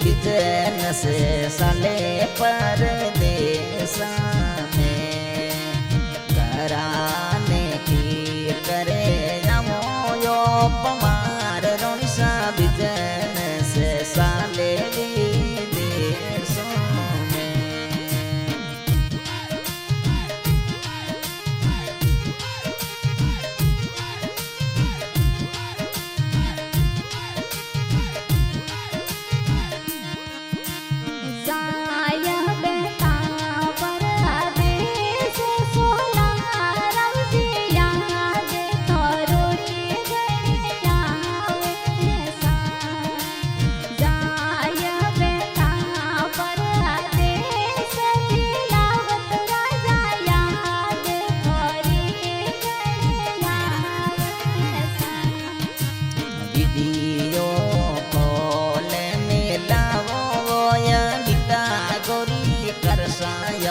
बिजन से साले परदेश में कराने की करे जमो यो पमार रोनिसा बिजन से साले विदेशों में।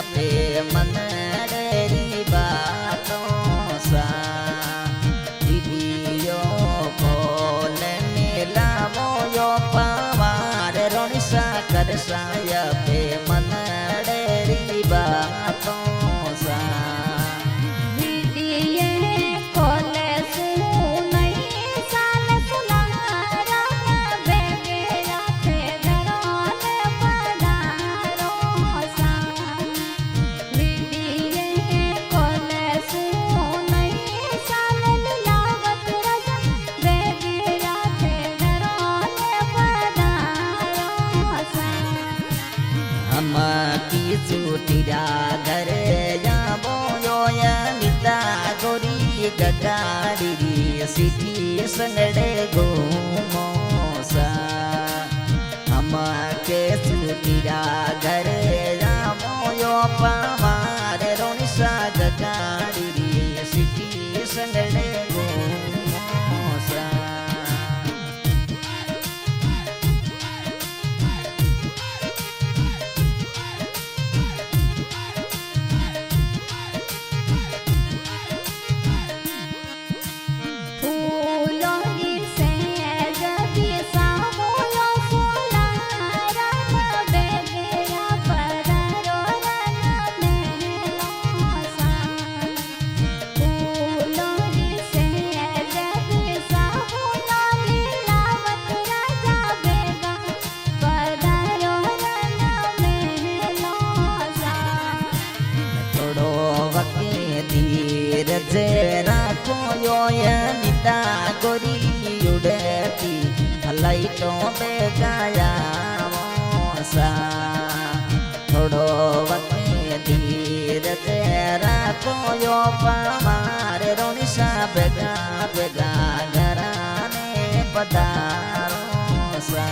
पे मनरेरी बातों सा वीडियो कॉल मिलावो यो पवार रोनिसा करसा या पे मनरेरी बातों सा चूटिया घर जाबो यो निता गोरी गगाड़ी सिटी संगड़े घूमो सा हम के चूटिया घर जाबो यो पवार रोनिसा गगाड़ी सिटी संगड़े घूमो सा। राखो यो निता गोरी उड़ती फ्लाइटों पे गाया मोसा थोड़ो वक्त धीरज राखो यो पवार रोनिसा बेगा बेगा घराने पधारो सा।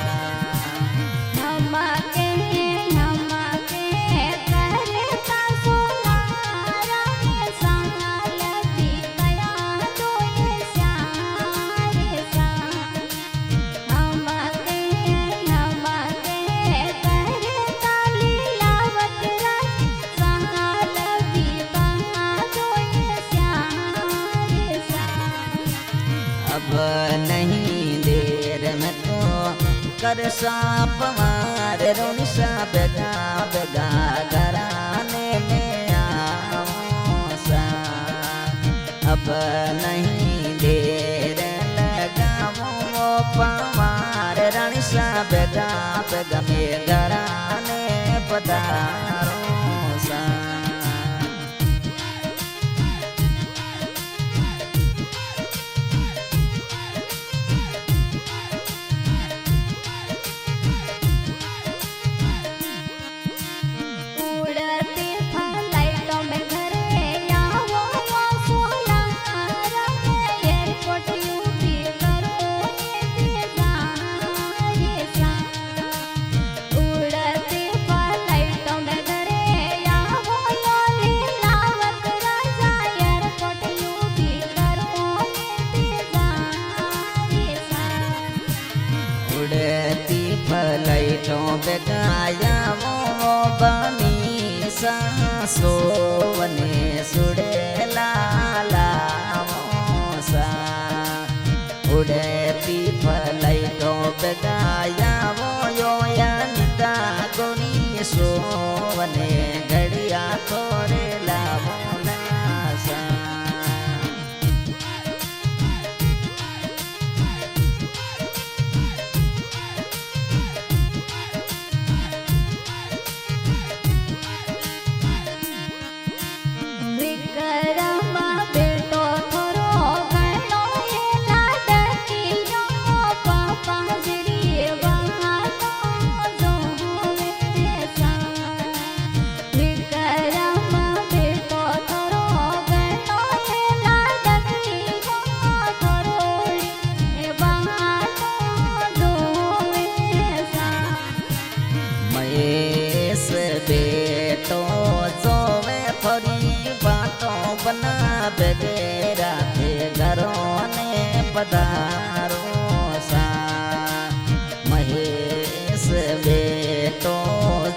अब नहीं देर में तो कर साप मार रोनिसा बेगा बेगा घराने में आओ सा। अब नहीं देर लगाओ पवार रोनिसा बेगा बेगा में घराने पधारो सा। फ्लाइटों पे गाया वो बनी सोवने सुड़े लाला मोसा उड़ती फ्लाइटों पे गाया वो यो सोवने घड़िया तोरे लावो नासा बेटो जोवे थोड़ी बातों बना बेगेरा थे घरों ने पधारो सा महेश बेटो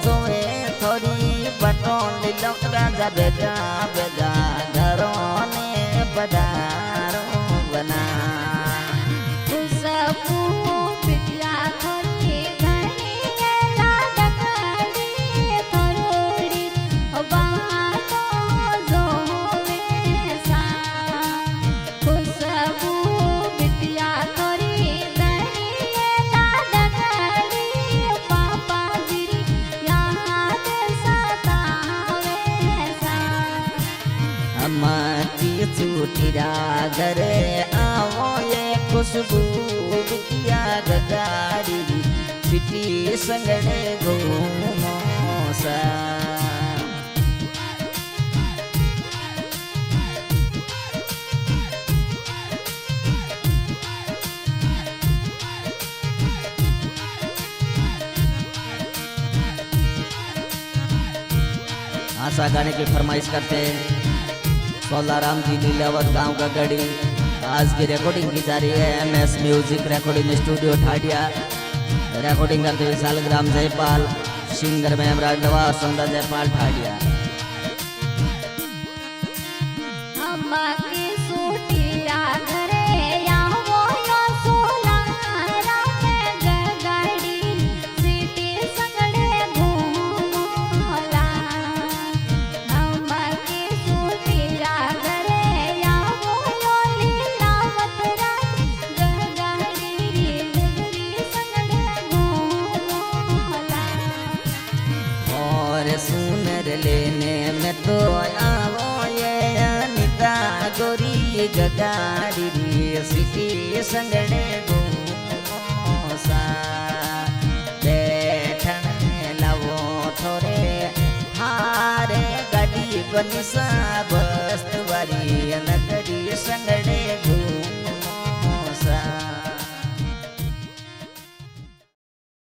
जोवे थोड़ी बातों लीलो राजा बेगा बेगा घरों ने पधारो बना छूटिया घरे आओ ये खुशबू बिटिया गाड़ी सिटी संगड़े घूमो सा आशा गाने की फरमाइश करते हैं सोलाराम जी लीलावत गांव का गढ़ी। आज की रिकॉर्डिंग की जा रही है MS म्यूजिक रिकॉर्डिंग स्टूडियो ठाडिया। रिकॉर्डिंग करते हुए सालग्राम जयपाल सिंगर में हेमराज नवाज संदा जयपाल ठाडिया। सुनर लेने में तो आवो ये अनिता गोरी गगाड़ी सिटी संगड़े घूमो सा बैठन लवो थोड़े हारे गाड़ी बनी सा बस्तवारी नगरी संगड़े घूमो